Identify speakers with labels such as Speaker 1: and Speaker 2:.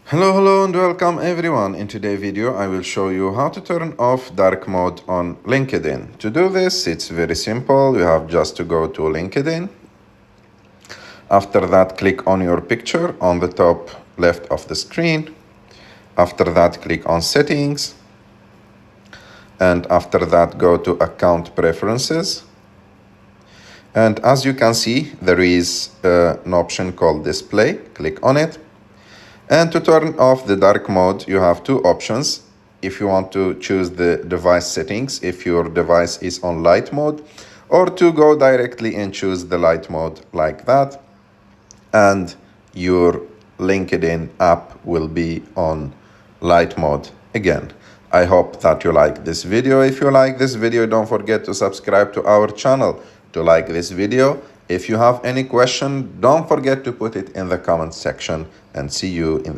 Speaker 1: Hello and welcome everyone. In today's video I will show you how to turn off dark mode on LinkedIn. To do this it's very simple. You have just to go to LinkedIn. After that click on your picture on the top left of the screen. After that click on settings. And after that go to account preferences. And as you can see there is an option called display. Click on it. And to turn off the dark mode, you have two options. If you want to choose the device settings, if your device is on light mode, or to go directly and choose the light mode like that. And your LinkedIn app will be on light mode again. I hope that you like this video. If you like this video, don't forget to subscribe to our channel to like this video. If you have any question, don't forget to put it in the comment section, and see you in the